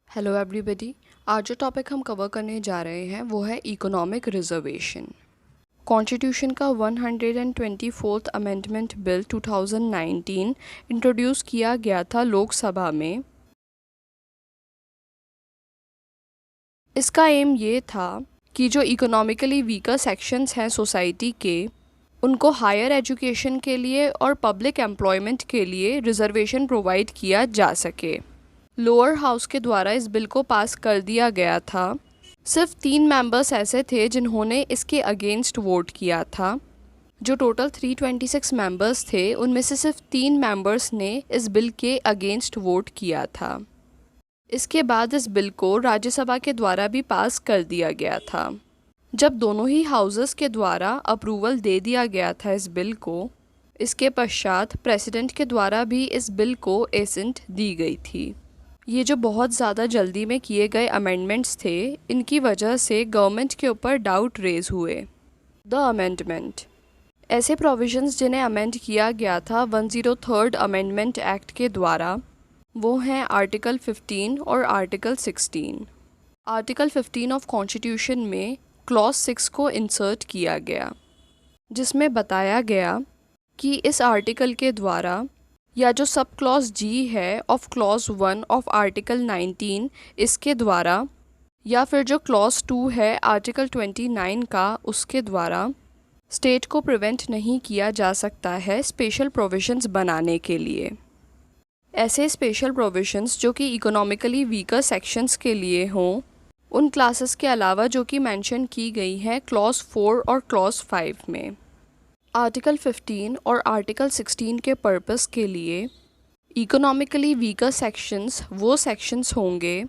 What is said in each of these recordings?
Hello everybody. आज जो topic हम कवर करने जा रहे हैं वो है इकोनॉमिक रिजर्वेशन। कॉन्स्टिट्यूशन का 124th अमेंडमेंट बिल 2019 इंट्रोड्यूस किया गया था लोकसभा में। इसका एम ये था कि जो इकोनॉमिकली वीकर सेक्शंस हैं सोसाइटी के, उनको हायर एजुकेशन के लिए और पब्लिक एम्प्लॉयमेंट के लिए रिजर्वेशन प्रोवाइड किया जा सके। लोअर हाउस के द्वारा इस बिल को पास कर दिया गया था। सिर्फ 3 मेंबर्स ऐसे थे जिन्होंने इसके अगेंस्ट वोट किया था। जो टोटल 326 मेंबर्स थे उनमें से सिर्फ 3 मेंबर्स ने इस बिल के अगेंस्ट वोट किया था। इसके बाद इस बिल को राज्यसभा के द्वारा भी पास कर दिया गया था। जब दोनों ही हाउसेस के द्वारा अप्रूवल दे दिया गया था इस बिल को, इसके पश्चात प्रेसिडेंट के द्वारा भी इस बिल को एसेंट दी गई थी। ये जो बहुत ज़्यादा जल्दी में किए गए अमेंडमेंट्स थे, इनकी वजह से गवर्नमेंट के ऊपर डाउट रेज हुए। द अमेंडमेंट, ऐसे प्रोविजंस जिन्हें अमेंड किया गया था 103rd अमेंडमेंट एक्ट के द्वारा, वो हैं आर्टिकल 15 और आर्टिकल 16। आर्टिकल 15 ऑफ कॉन्स्टिट्यूशन में क्लॉज 6 को इंसर्ट किया गया, जिसमें बताया गया कि इस आर्टिकल के द्वारा या जो सब क्लॉज जी है ऑफ क्लॉज 1 ऑफ आर्टिकल 19, इसके द्वारा, या फिर जो क्लॉज 2 है आर्टिकल 29 का, उसके द्वारा स्टेट को प्रिवेंट नहीं किया जा सकता है स्पेशल प्रोविजंस बनाने के लिए। ऐसे स्पेशल प्रोविजंस जो कि इकोनॉमिकली वीकर सेक्शंस के लिए हों, उन क्लासेस के अलावा जो कि मेंशन की गई हैं क्लॉज 4 और क्लॉज 5 में। आर्टिकल 15 और आर्टिकल 16 के पर्पस के लिए इकोनॉमिकली वीकर सेक्शंस वो सेक्शंस होंगे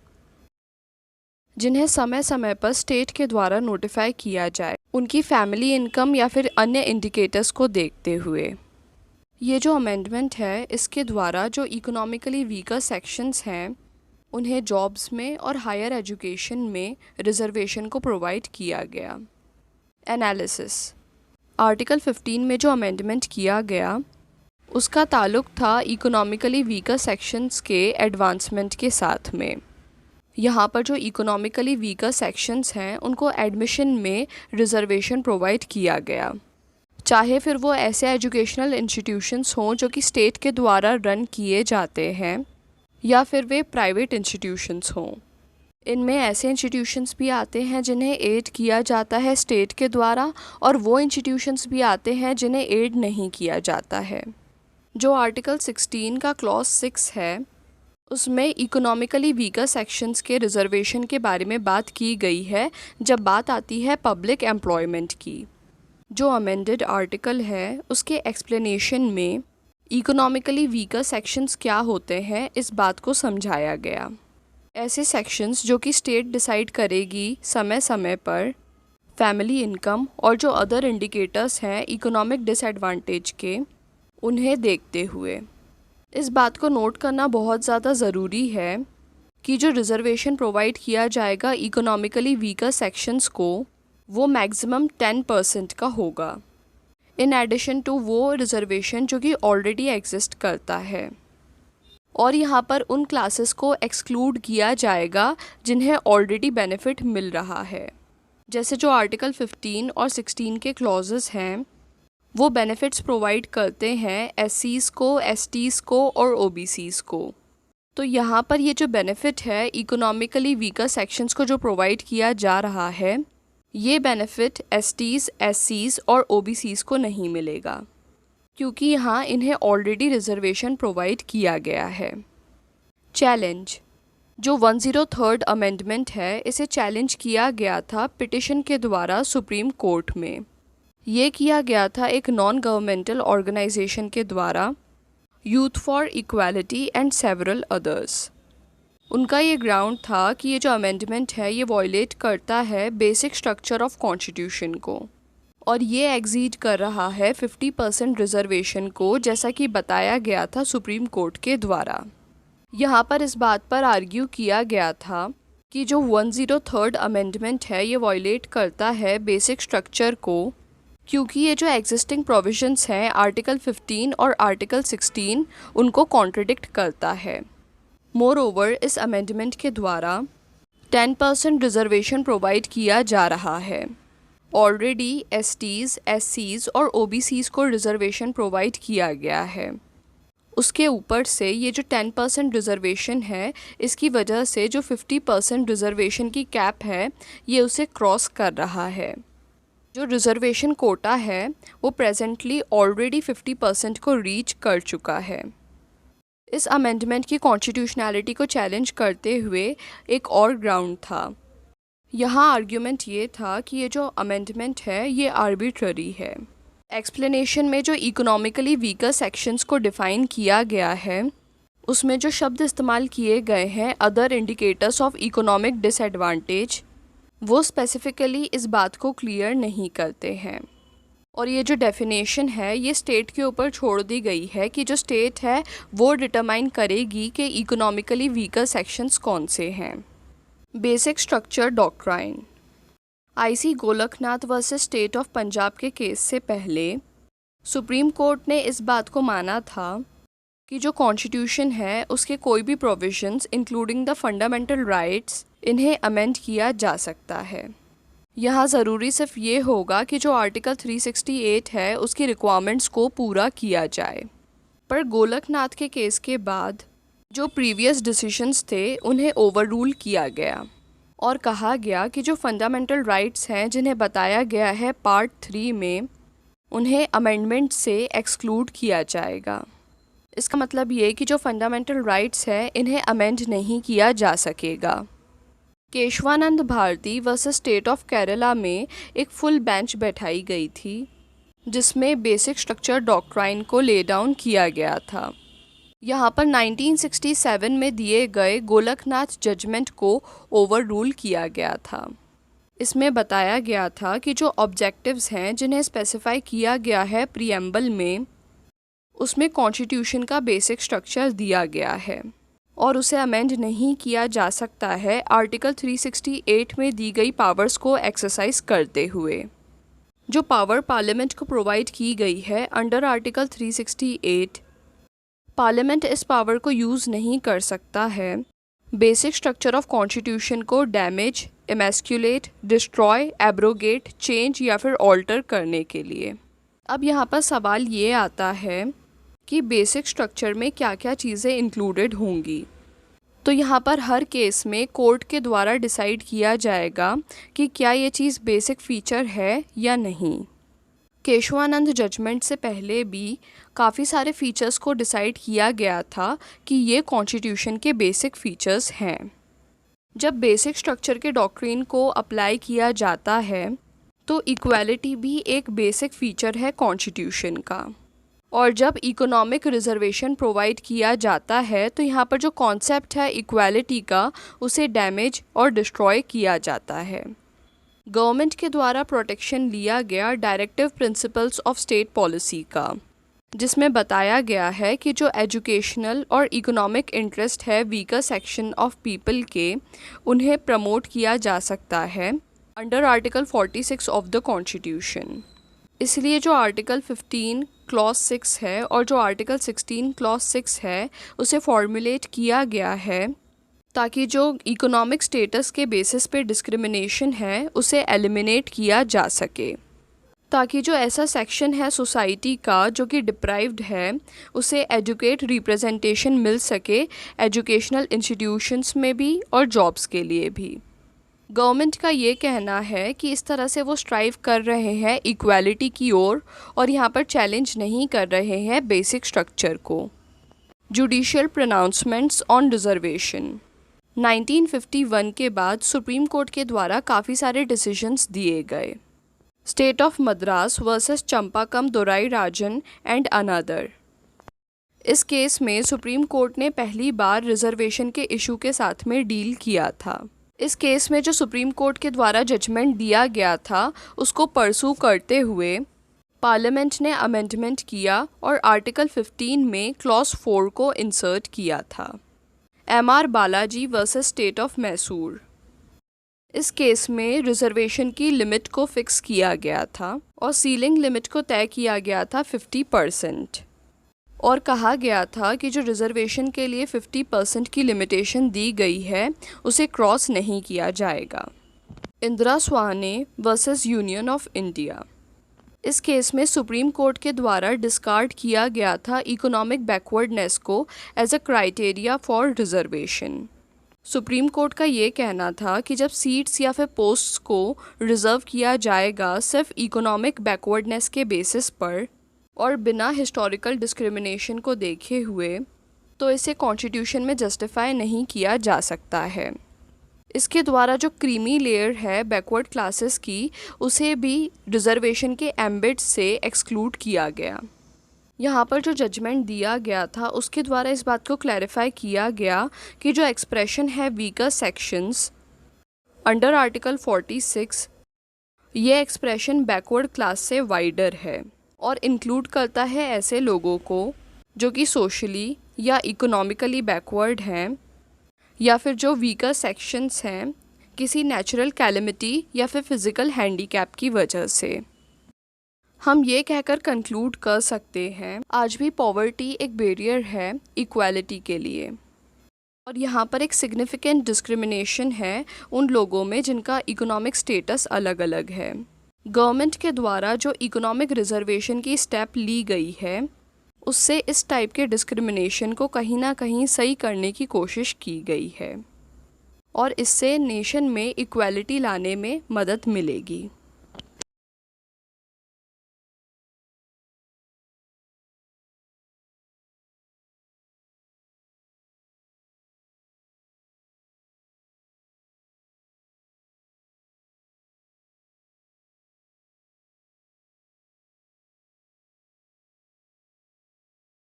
जिन्हें समय समय पर स्टेट के द्वारा नोटिफाई किया जाए, उनकी फैमिली इनकम या फिर अन्य इंडिकेटर्स को देखते हुए। ये जो अमेंडमेंट है, इसके द्वारा जो इकोनॉमिकली वीकर सेक्शंस हैं उन्हें जॉब्स में और हायर एजुकेशन में रिजर्वेशन को प्रोवाइड किया गया। एनालिसिस, आर्टिकल 15 में जो अमेंडमेंट किया गया उसका ताल्लुक था इकोनॉमिकली वीकर सेक्शंस के एडवांसमेंट के साथ में। यहाँ पर जो इकोनॉमिकली वीकर सेक्शंस हैं उनको एडमिशन में रिजर्वेशन प्रोवाइड किया गया, चाहे फिर वो ऐसे एजुकेशनल इंस्टीट्यूशंस हों जो कि स्टेट के द्वारा रन किए जाते हैं या फिर वे प्राइवेट इंस्टीट्यूशंस हों। इनमें ऐसे इंस्टीट्यूशंस भी आते हैं जिन्हें एड किया जाता है स्टेट के द्वारा, और वो इंस्टीट्यूशंस भी आते हैं जिन्हें एड नहीं किया जाता है। जो आर्टिकल 16 का क्लॉज 6 है, उसमें इकोनॉमिकली वीकर सेक्शंस के रिजर्वेशन के बारे में बात की गई है जब बात आती है पब्लिक एम्प्लॉयमेंट की। जो अमेंडेड आर्टिकल है उसके एक्सप्लेनेशन में इकोनॉमिकली वीकर सेक्शंस क्या होते हैं इस बात को समझाया गया। ऐसे सेक्शंस जो कि स्टेट डिसाइड करेगी समय समय पर फैमिली इनकम और जो अदर इंडिकेटर्स हैं इकोनॉमिक डिसएडवांटेज के, उन्हें देखते हुए इस बात को नोट करना बहुत ज़्यादा ज़रूरी है कि जो रिजर्वेशन प्रोवाइड किया जाएगा इकोनॉमिकली वीकर सेक्शंस को, वो मैक्सिमम 10% का होगा, इन एडिशन टू वो रिजर्वेशन जो कि ऑलरेडी एग्जिस्ट करता है। और यहाँ पर उन क्लासेस को एक्सक्लूड किया जाएगा जिन्हें ऑलरेडी बेनिफिट मिल रहा है। जैसे जो आर्टिकल 15 और 16 के क्लॉजेस हैं वो बेनिफिट्स प्रोवाइड करते हैं एससीज़ को, एसटीज़ को और ओबीसीज़ को। तो यहाँ पर ये जो बेनिफिट है इकोनॉमिकली वीकर सेक्शंस को जो प्रोवाइड किया जा रहा है, ये बेनिफिट एसटीज़, एससीज़ और ओबीसीज़ को नहीं मिलेगा, क्योंकि यहाँ इन्हें ऑलरेडी रिजर्वेशन प्रोवाइड किया गया है। चैलेंज, जो 103rd अमेंडमेंट है इसे चैलेंज किया गया था पिटिशन के द्वारा सुप्रीम कोर्ट में। ये किया गया था एक नॉन गवर्नमेंटल ऑर्गेनाइजेशन के द्वारा, youth for equality and several others. उनका ये ग्राउंड था कि ये जो अमेंडमेंट है ये वॉयलेट करता है बेसिक स्ट्रक्चर ऑफ कॉन्स्टिट्यूशन को, और ये एग्जीड कर रहा है 50% रिजर्वेशन को, जैसा कि बताया गया था सुप्रीम कोर्ट के द्वारा। यहाँ पर इस बात पर आर्ग्यू किया गया था कि जो 103rd अमेंडमेंट है ये वॉयलेट करता है बेसिक स्ट्रक्चर को, क्योंकि ये जो एग्जिस्टिंग प्रोविजंस हैं आर्टिकल 15 और आर्टिकल 16 उनको कॉन्ट्रडिक्ट करता है। मोर ओवर इस अमेंडमेंट के द्वारा 10% रिजर्वेशन प्रोवाइड किया जा रहा है। ऑलरेडी एसटीज़, एससीज़ और ओबीसीज़ को रिजर्वेशन प्रोवाइड किया गया है। उसके ऊपर से ये जो 10% रिजर्वेशन है, इसकी वजह से जो 50% रिजर्वेशन की कैप है ये उसे क्रॉस कर रहा है। जो रिजर्वेशन कोटा है वो प्रेजेंटली ऑलरेडी 50% को रीच कर चुका है। इस अमेंडमेंट की कॉन्स्टिट्यूशनैलिटी को चैलेंज करते हुए एक और ग्राउंड था। यहाँ आर्ग्यूमेंट ये था कि ये जो अमेंडमेंट है ये आर्बिट्ररी है। एक्सप्लेनेशन में जो इकोनॉमिकली वीकर सेक्शंस को डिफ़ाइन किया गया है उसमें जो शब्द इस्तेमाल किए गए हैं other indicators of economic disadvantage, वो स्पेसिफिकली इस बात को क्लियर नहीं करते हैं। और ये जो डेफिनेशन है ये स्टेट के ऊपर छोड़ दी गई है कि जो स्टेट है वो डिटरमाइन करेगी कि इकोनॉमिकली वीकर सेक्शंस कौन से हैं। Basic structure doctrine. IC Golaknath versus state of Punjab के केस से पहले सुप्रीम कोर्ट ने इस बात को माना था कि जो कॉन्स्टिट्यूशन है उसके कोई भी provisions including the fundamental rights इन्हें अमेंड किया जा सकता है। यहाँ ज़रूरी सिर्फ ये होगा कि जो आर्टिकल 368 है उसकी रिक्वायरमेंट्स को पूरा किया जाए। पर गोलकनाथ के केस के बाद जो प्रीवियस डिसीजंस थे उन्हें ओवररूल किया गया और कहा गया कि जो फंडामेंटल राइट्स हैं जिन्हें बताया गया है पार्ट 3 में, उन्हें अमेंडमेंट से एक्सक्लूड किया जाएगा। इसका मतलब ये कि जो फंडामेंटल राइट्स हैं इन्हें अमेंड नहीं किया जा सकेगा। Kesavananda Bharati versus state of Kerala में एक फुल बेंच बैठाई गई थी जिसमें बेसिक स्ट्रक्चर डॉक्ट्राइन को ले डाउन किया गया था। यहाँ पर 1967 में दिए गए गोलकनाथ जजमेंट को ओवररूल किया गया था। इसमें बताया गया था कि जो ऑब्जेक्टिव्स हैं जिन्हें स्पेसिफाई किया गया है प्रीएम्बल में, उसमें कॉन्स्टिट्यूशन का बेसिक स्ट्रक्चर दिया गया है और उसे अमेंड नहीं किया जा सकता है आर्टिकल 368 में दी गई पावर्स को एक्सरसाइज करते हुए। जो पावर पार्लियामेंट को प्रोवाइड की गई है अंडर आर्टिकल 368, पार्लियामेंट इस पावर को यूज़ नहीं कर सकता है बेसिक स्ट्रक्चर ऑफ कॉन्स्टिट्यूशन को डैमेज, एमेस्क्यूलेट, डिस्ट्रॉय, एब्रोगेट, चेंज या फिर ऑल्टर करने के लिए। अब यहाँ पर सवाल ये आता है कि बेसिक स्ट्रक्चर में क्या क्या चीज़ें इंक्लूडेड होंगी। तो यहाँ पर हर केस में कोर्ट के द्वारा डिसाइड किया जाएगा कि क्या ये चीज़ बेसिक फ़ीचर है या नहीं। केशवानंद जजमेंट से पहले भी काफ़ी सारे फीचर्स को डिसाइड किया गया था कि ये कॉन्स्टिट्यूशन के बेसिक फ़ीचर्स हैं। जब बेसिक स्ट्रक्चर के डॉक्ट्रिन को अप्लाई किया जाता है तो इक्वालिटी भी एक बेसिक फ़ीचर है कॉन्स्टिट्यूशन का। और जब इकोनॉमिक रिजर्वेशन प्रोवाइड किया जाता है तो यहाँ पर जो कॉन्सेप्ट है इक्वालिटी का उसे डैमेज और डिस्ट्रॉय किया जाता है। गवर्नमेंट के द्वारा प्रोटेक्शन लिया गया directive principles of state policy का, जिसमें बताया गया है कि जो एजुकेशनल और इकोनॉमिक इंटरेस्ट है वीकर सेक्शन ऑफ पीपल के, उन्हें प्रमोट किया जा सकता है under article 46 of the constitution. इसलिए जो आर्टिकल 15 क्लॉज 6 है और जो आर्टिकल 16 क्लॉज 6 है उसे फॉर्मुलेट किया गया है ताकि जो इकोनॉमिक स्टेटस के बेसिस पे डिस्क्रिमिनेशन है उसे एलिमिनेट किया जा सके, ताकि जो ऐसा सेक्शन है सोसाइटी का जो कि डिप्राइव्ड है उसे एजुकेट रिप्रेजेंटेशन मिल सके एजुकेशनल इंस्टीट्यूशंस में भी और जॉब्स के लिए भी। गवर्नमेंट का ये कहना है कि इस तरह से वो स्ट्राइव कर रहे हैं इक्वालिटी की ओर और यहाँ पर चैलेंज नहीं कर रहे हैं बेसिक स्ट्रक्चर को। Judicial pronouncements on reservation. 1951 के बाद सुप्रीम कोर्ट के द्वारा काफ़ी सारे डिसीजंस दिए गए। State of Madras versus Champakam Dorai Rajan and another. इस केस में सुप्रीम कोर्ट ने पहली बार रिजर्वेशन के इशू के साथ में डील किया था। इस केस में जो सुप्रीम कोर्ट के द्वारा जजमेंट दिया गया था उसको परसू करते हुए पार्लियामेंट ने अमेंडमेंट किया और आर्टिकल 15 में क्लॉज 4 को इंसर्ट किया था। MR Balaji versus state of Mysore. इस केस में रिजर्वेशन की लिमिट को फिक्स किया गया था और सीलिंग लिमिट को तय किया गया था 50%। और कहा गया था कि जो रिज़र्वेशन के लिए 50% की लिमिटेशन दी गई है उसे क्रॉस नहीं किया जाएगा। Indira Sawhney versus union of India. इस केस में सुप्रीम कोर्ट के द्वारा डिस्कार्ड किया गया था इकोनॉमिक बैकवर्डनेस को as a criteria for reservation. Supreme court का ये कहना था कि जब सीट्स या फिर पोस्ट्स को रिज़र्व किया जाएगा सिर्फ इकोनॉमिक बैकवर्डनेस के बेसिस पर और बिना हिस्टोरिकल डिस्क्रिमिनेशन को देखे हुए, तो इसे कॉन्स्टिट्यूशन में जस्टिफाई नहीं किया जा सकता है। इसके द्वारा जो क्रीमी लेयर है बैकवर्ड क्लासेस की, उसे भी रिजर्वेशन के एम्बिट से एक्सक्लूड किया गया। यहाँ पर जो जजमेंट दिया गया था उसके द्वारा इस बात को क्लैरिफाई किया गया कि जो एक्सप्रेशन है वीकर सेक्शंस अंडर आर्टिकल 46, ये एक्सप्रेशन बैकवर्ड क्लास से वाइडर है और इंक्लूड करता है ऐसे लोगों को जो कि सोशली या इकोनॉमिकली बैकवर्ड हैं या फिर जो वीकर सेक्शंस हैं किसी नेचुरल कैलेमिटी या फिर फिज़िकल हैंडीकैप की वजह से। हम ये कहकर कंक्लूड कर सकते हैं आज भी पॉवर्टी एक बैरियर है इक्वालिटी के लिए, और यहाँ पर एक सिग्निफिकेंट डिस्क्रिमिनेशन है उन लोगों में जिनका इकोनॉमिक स्टेटस अलग अलग है। गवर्नमेंट के द्वारा जो इकोनॉमिक रिजर्वेशन की स्टेप ली गई है उससे इस टाइप के डिस्क्रिमिनेशन को कहीं ना कहीं सही करने की कोशिश की गई है और इससे नेशन में इक्वालिटी लाने में मदद मिलेगी।